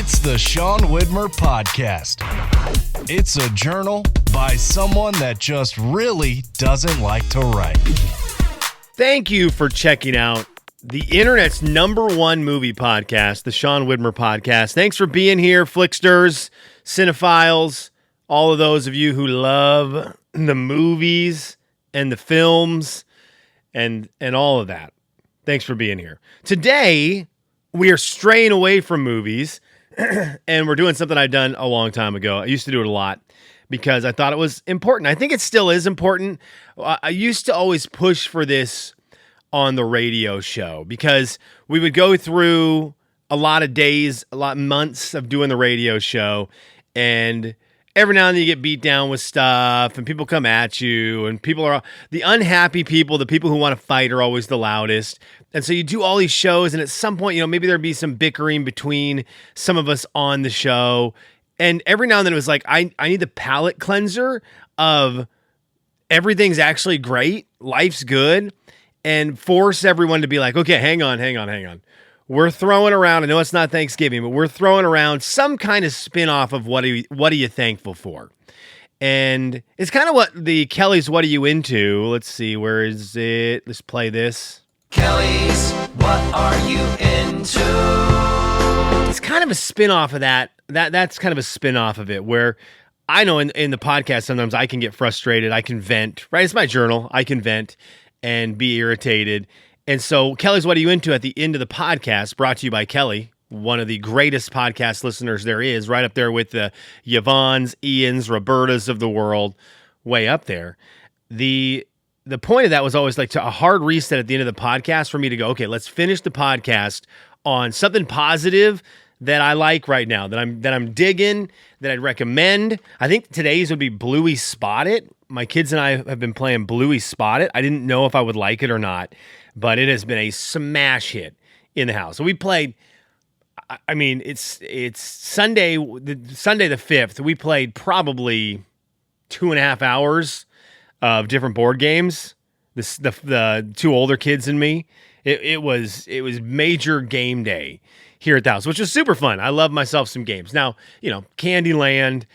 It's the Sean Widmer Podcast. It's a journal by someone that just really doesn't like to write. Thank you for checking out the internet's #1 movie podcast, the Sean Widmer Podcast. Thanks for being here, Flicksters, Cinephiles, all of those of you who love the movies and the films and all of that. Thanks for being here. Today, we are straying away from movies, and we're doing something I've done a long time ago. I used to do it a lot because I thought it was important. I think it still is important. I used to always push for this on the radio show because we would go through a lot of days, months of doing the radio show, and every now and then you get beat down with stuff and people come at you, and people are the unhappy people, the people who want to fight are always the loudest. And so you do all these shows, and at some point, maybe there'd be some bickering between some of us on the show. And every now and then it was like, I need the palate cleanser of everything's actually great, life's good, and force everyone to be like, okay, hang on. We're throwing around, I know it's not Thanksgiving, but we're throwing around some kind of spin-off of what are you thankful for? And it's kind of what the Kelly's What Are You Into? Let's see, where is it? Let's play this. Kelly's What Are You Into? It's kind of a spin-off of that. That's kind of a spin-off of it, where I know in the podcast sometimes I can get frustrated, I can vent, right? It's my journal. I can vent and be irritated. And so Kelly's What Are You Into at the end of the podcast, brought to you by Kelly, one of the greatest podcast listeners there is, right up there with the Yvonne's, Ian's, Roberta's of the world, way up there. The point of that was always like a hard reset at the end of the podcast for me to go, okay, let's finish the podcast on something positive that I like right now, that I'm digging, that I'd recommend. I think today's would be Bluey Spot It. My kids and I have been playing Bluey Spot It. I didn't know if I would like it or not, but it has been a smash hit in the house. So we played, I mean, it's Sunday the 5th. We played probably 2.5 hours of different board games. The two older kids and me. It was major game day here at the house, which is super fun. I love myself some games. Now, Candyland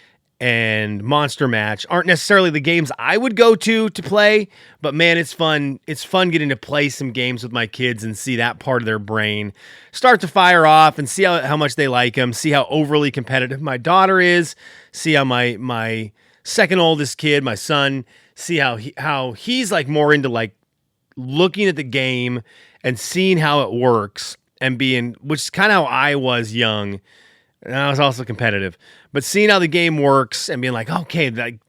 and Monster Match aren't necessarily the games I would go to play, but man, it's fun. It's fun getting to play some games with my kids and see that part of their brain start to fire off and see how much they like them, see how overly competitive my daughter is, see how my second oldest kid, my son, see how he's like more into like looking at the game and seeing how it works and which is kind of how I was young. And I was also competitive, but seeing how the game works and being like, okay, like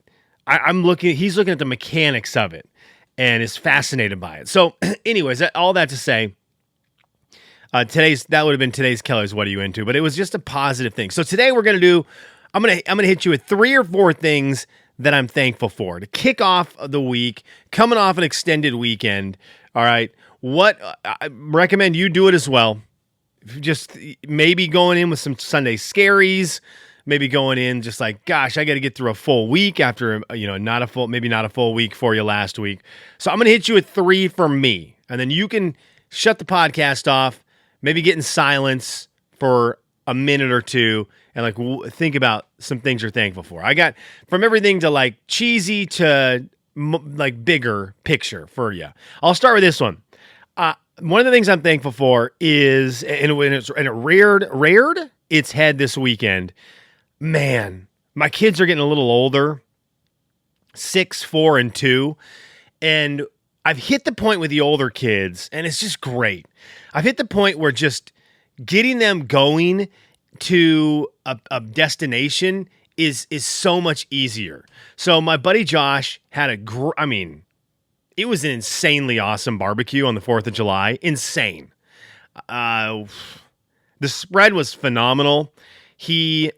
he's looking at the mechanics of it and is fascinated by it. So anyways, all that to say, that would have been today's Kelly's What Are You Into? But it was just a positive thing. So today I'm going to hit you with 3 or 4 things that I'm thankful for to kick off the week, coming off an extended weekend. All right. What I recommend you do it as well. Just maybe going in with some Sunday scaries, maybe going in just like, gosh, I got to get through a full week after, not a full week for you last week. So I'm going to hit you with 3 from me, and then you can shut the podcast off, maybe get in silence for a minute or two and like think about some things you're thankful for. I got from everything to like cheesy to like bigger picture for you. I'll start with this one. One of the things I'm thankful for is, and it reared its head this weekend. Man, my kids are getting a little older, 6, 4, and 2, and I've hit the point with the older kids, and it's just great. I've hit the point where just getting them going to a destination is so much easier. So my buddy Josh had it was an insanely awesome barbecue on the 4th of July. Insane. The spread was phenomenal. He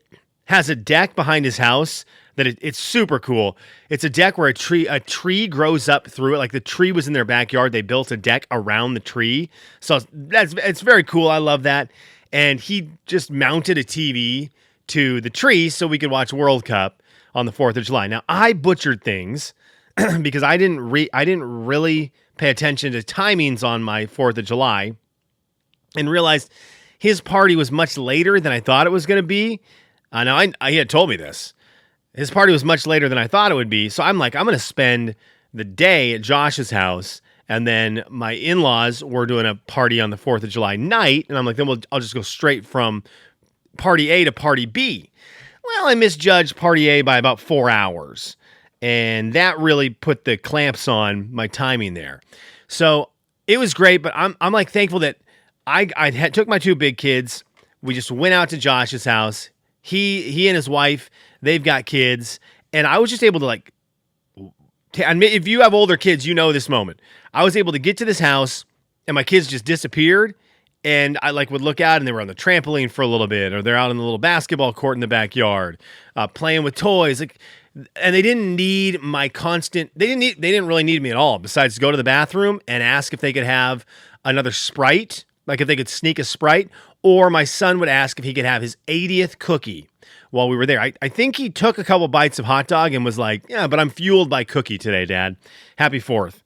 has a deck behind his house that it's super cool. It's a deck where a tree grows up through it. Like the tree was in their backyard. They built a deck around the tree. So it's very cool. I love that. And he just mounted a TV to the tree so we could watch World Cup on the 4th of July. Now, I butchered things because I didn't really pay attention to timings on my 4th of July and realized his party was much later than I thought it was going to be. Now, he had told me this. His party was much later than I thought it would be. So I'm like, I'm going to spend the day at Josh's house. And then my in-laws were doing a party on the 4th of July night. And I'm like, I'll just go straight from party A to party B. Well, I misjudged party A by about 4 hours. And that really put the clamps on my timing there. So it was great, but I'm like thankful that I took my 2 big kids. We just went out to Josh's house. He and his wife, they've got kids. And I was just able to if you have older kids, you know this moment. I was able to get to this house and my kids just disappeared. And I would look out and they were on the trampoline for a little bit, or they're out in the little basketball court in the backyard, playing with toys. And they didn't need my constant. They didn't really need me at all. Besides, go to the bathroom and ask if they could have another Sprite, like if they could sneak a Sprite, or my son would ask if he could have his 80th cookie while we were there. I think he took a couple bites of hot dog and was like, "Yeah, but I'm fueled by cookie today, Dad. Happy 4th."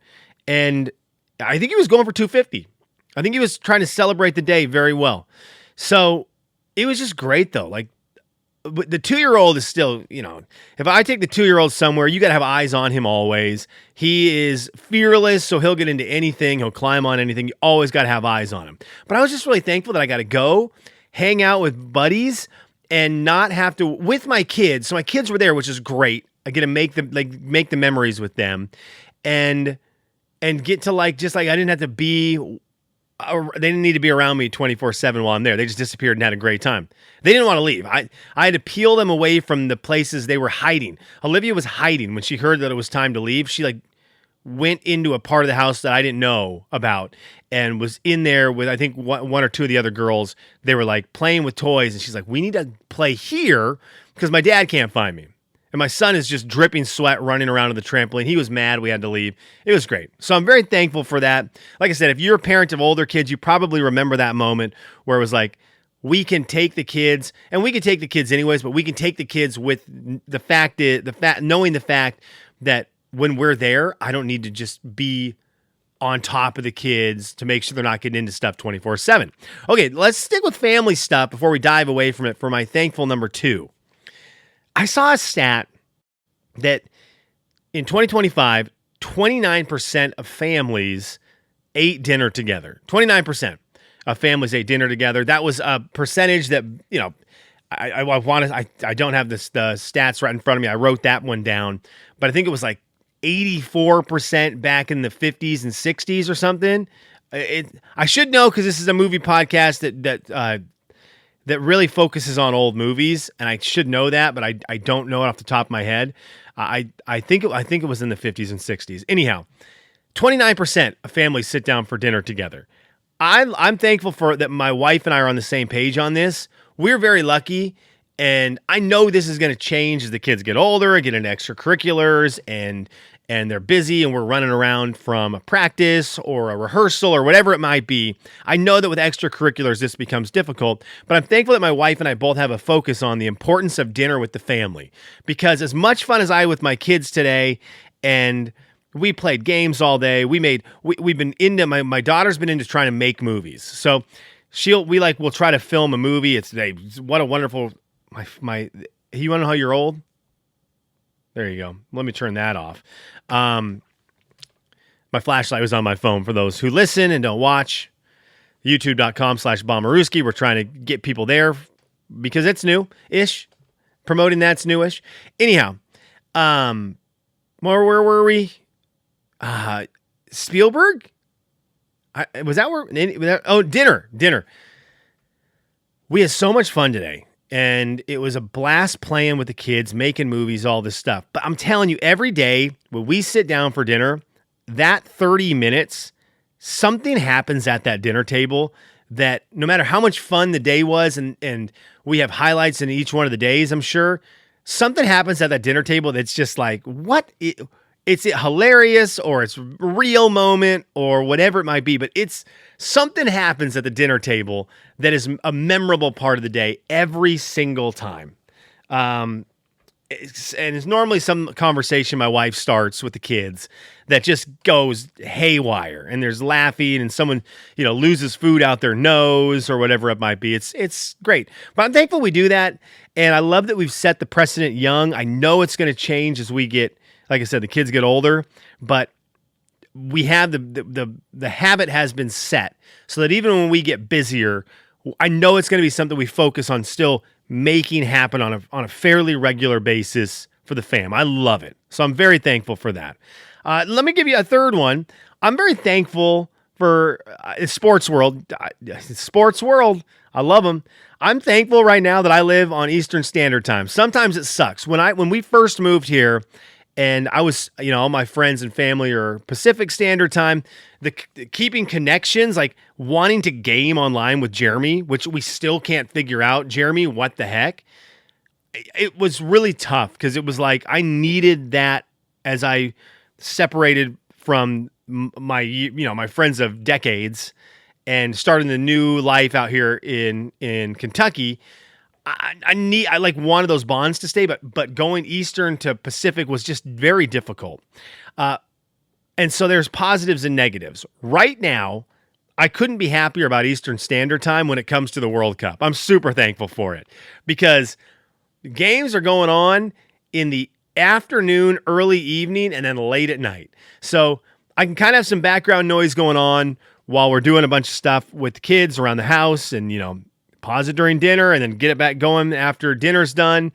And I think he was going for 250. I think he was trying to celebrate the day very well. So it was just great though. But the 2-year-old is still, if I take the 2-year-old somewhere, you got to have eyes on him always. He is fearless, so he'll get into anything. He'll climb on anything. You always got to have eyes on him. But I was just really thankful that I got to go hang out with buddies and not have to, with my kids. So my kids were there, which is great. I get to make the memories with them and get to I didn't have to be, they didn't need to be around me 24/7 while I'm there. They just disappeared and had a great time. They didn't want to leave. I had to peel them away from the places they were hiding. Olivia was hiding when she heard that it was time to leave. She went into a part of the house that I didn't know about and was in there with, I think, one or two of the other girls. They were playing with toys, and she's like, "We need to play here because my dad can't find me." And my son is just dripping sweat running around on the trampoline. He was mad we had to leave. It was great. So I'm very thankful for that. Like I said, if you're a parent of older kids, you probably remember that moment where it was we can take the kids, and we can take the kids anyways, but we can take the kids with knowing the fact that when we're there, I don't need to just be on top of the kids to make sure they're not getting into stuff 24/7. Okay, let's stick with family stuff before we dive away from it for my thankful number 2. I saw a stat that in 2025, 29% of families ate dinner together. 29% of families ate dinner together. That was a percentage that, I don't have the stats right in front of me. I wrote that one down, but I think it was 84% back in the 50s and 60s or something. I should know because this is a movie podcast that really focuses on old movies, and I should know that, but I don't know it off the top of my head. I think it was in the 50s and 60s. Anyhow, 29% of families sit down for dinner together. I'm thankful for that. My wife and I are on the same page on this. We're very lucky, and I know this is going to change as the kids get older and get into extracurriculars, and they're busy, and we're running around from a practice or a rehearsal or whatever it might be. I know that with extracurriculars, this becomes difficult, but I'm thankful that my wife and I both have a focus on the importance of dinner with the family, because as much fun as I had with my kids today, and we played games all day, we've been into, my daughter's been into trying to make movies. So we'll try to film a movie. What a wonderful, you want to know how you're old? There you go. Let me turn that off. My flashlight was on my phone for those who listen and don't watch. YouTube.com/Bommarooski. We're trying to get people there because it's new-ish. Promoting that's newish. Anyhow, where were we? Spielberg? Was that where? Oh, dinner. We had so much fun today. And it was a blast playing with the kids, making movies, all this stuff. But I'm telling you, every day when we sit down for dinner, that 30 minutes, something happens at that dinner table that no matter how much fun the day was, and we have highlights in each one of the days, I'm sure, something happens at that dinner table that's just what? It's hilarious, or it's a real moment, or whatever it might be, but something happens at the dinner table that is a memorable part of the day every single time. it's normally some conversation my wife starts with the kids that just goes haywire, and there's laughing, and someone loses food out their nose or whatever it might be. It's great, but I'm thankful we do that, and I love that we've set the precedent young. I know it's going to change as we get, like I said, the kids get older, but we have the habit has been set so that even when we get busier, I know it's going to be something we focus on still making happen on a fairly regular basis for the fam. I love it. So I'm very thankful for that. Let me give you a third one. I'm very thankful for sports world. Sports world. I love them. I'm thankful right now that I live on Eastern Standard Time. Sometimes it sucks. When we first moved here, and I was, all my friends and family are Pacific Standard Time. The keeping connections, like wanting to game online with Jeremy, which we still can't figure out. Jeremy, what the heck? It was really tough because it was like I needed that as I separated from my friends of decades and starting the new life out here in Kentucky. I like wanted those bonds to stay, but going Eastern to Pacific was just very difficult. And so there's positives and negatives. Right now, I couldn't be happier about Eastern Standard Time when it comes to the World Cup. I'm super thankful for it because games are going on in the afternoon, early evening, and then late at night. So I can kind of have some background noise going on while we're doing a bunch of stuff with the kids around the house and, pause it during dinner and then get it back going after dinner's done.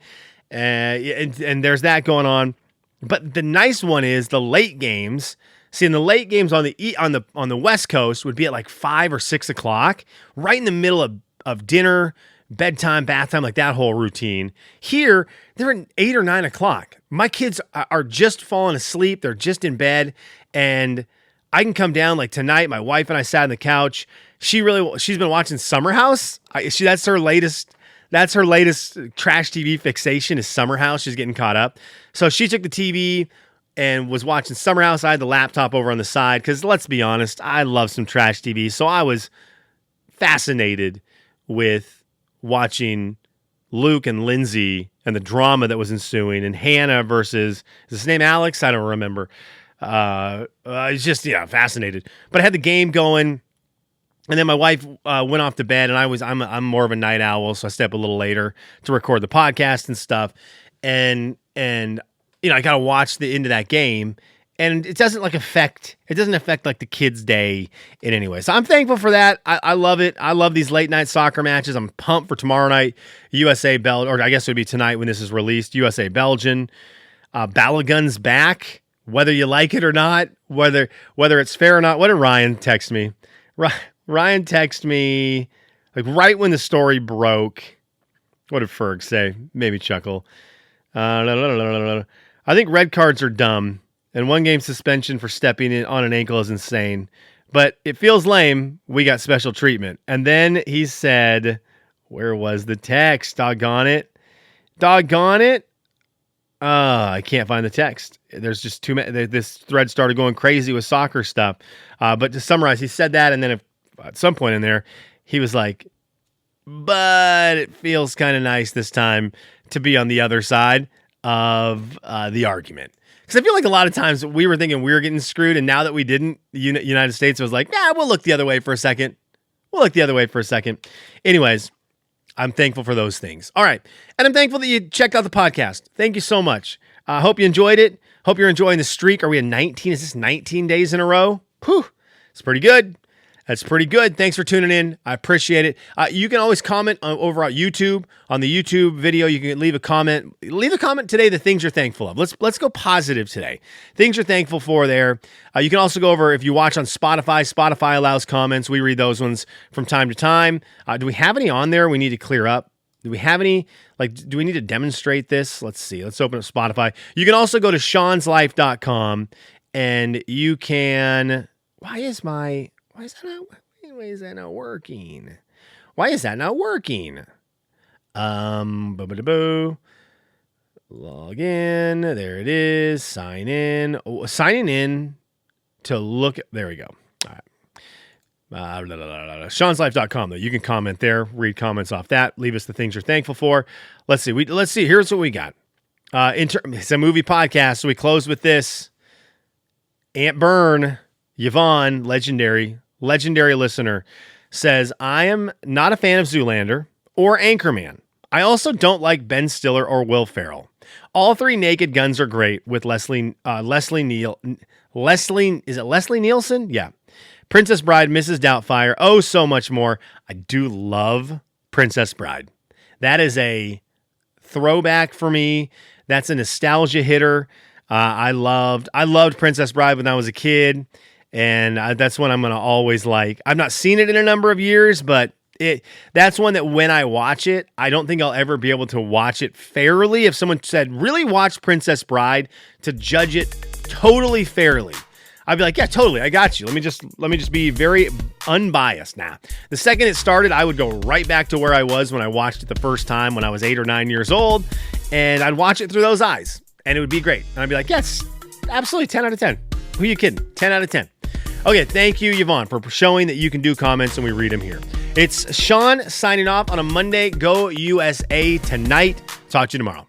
And there's that going on. But the nice one is the late games. See, in the late games on the West Coast would be at like 5 or 6 o'clock, right in the middle of dinner, bedtime, bath time, like that whole routine. Here, they're at 8 or 9 o'clock. My kids are just falling asleep. They're just in bed. And I can come down like tonight. My wife and I sat on the couch. She's been watching Summer House. That's her latest trash TV fixation is Summer House. She's getting caught up. So she took the TV and was watching Summer House. I had the laptop over on the side because let's be honest, I love some trash TV. So I was fascinated with watching Luke and Lindsay and the drama that was ensuing, and Hannah versus, is his name Alex? I don't remember. It's just, fascinated. But I had the game going. And then my wife went off to bed, and I'm more of a night owl, so I stay up a little later to record the podcast and stuff. And I gotta watch the end of that game, and it doesn't affect like the kids' day in any way. So I'm thankful for that. I love it. I love these late night soccer matches. I'm pumped for tomorrow night, USA Belgium, or I guess it would be tonight when this is released. USA Belgium, Balogun's back, whether you like it or not, whether it's fair or not. What did Ryan text me? Ryan texted me like right when the story broke. What did Ferg say? Made me chuckle. I think red cards are dumb, and 1 game suspension for stepping in on an ankle is insane. But it feels lame. We got special treatment. And then he said, where was the text? Doggone it. I can't find the text. There's just too many. This thread started going crazy with soccer stuff. But to summarize, he said that, and then at some point in there, he was like, but it feels kind of nice this time to be on the other side of the argument. Because I feel like a lot of times we were thinking we were getting screwed, and now that we didn't, the United States was like, we'll look the other way for a second. Anyways, I'm thankful for those things. All right. And I'm thankful that you checked out the podcast. Thank you so much. I hope you enjoyed it. Hope you're enjoying the streak. Are we at 19? Is this 19 days in a row? Whew. It's pretty good. That's pretty good. Thanks for tuning in. I appreciate it. You can always comment over at YouTube. On the YouTube video, you can leave a comment. Leave a comment today, the things you're thankful of. Let's go positive today. Things you're thankful for there. You can also go over, if you watch on Spotify, Spotify allows comments. We read those ones from time to time. Do we have any on there we need to clear up? Do we have any, do we need to demonstrate this? Let's see. Let's open up Spotify. You can also go to seanslife.com and you can, why is that not working? Log in. There it is. Sign in. Signing in to look. There we go. All right. seanslife.com though. You can comment there, read comments off that, leave us the things you're thankful for. Let's see. Here's what we got. It's a movie podcast, so we close with this. Aunt Byrne, Yvonne, legendary listener, says, I am not a fan of Zoolander or Anchorman. I also don't like Ben Stiller or Will Ferrell. All three Naked Guns are great with Leslie Nielsen? Yeah. Princess Bride, Mrs. Doubtfire, oh, so much more. I do love Princess Bride. That is a throwback for me. That's a nostalgia hitter. I loved Princess Bride when I was a kid, and that's one I'm going to always like. I've not seen it in a number of years, but that's one that when I watch it, I don't think I'll ever be able to watch it fairly. If someone said, really watch Princess Bride, to judge it totally fairly, I'd be like, yeah, totally, I got you. Let me just be very unbiased now. The second it started, I would go right back to where I was when I watched it the first time when I was 8 or 9 years old, and I'd watch it through those eyes, and it would be great. And I'd be like, yes, absolutely, 10 out of 10. Who are you kidding? 10 out of 10. Okay, thank you, Yvonne, for showing that you can do comments and we read them here. It's Sean signing off on a Monday. Go USA tonight. Talk to you tomorrow.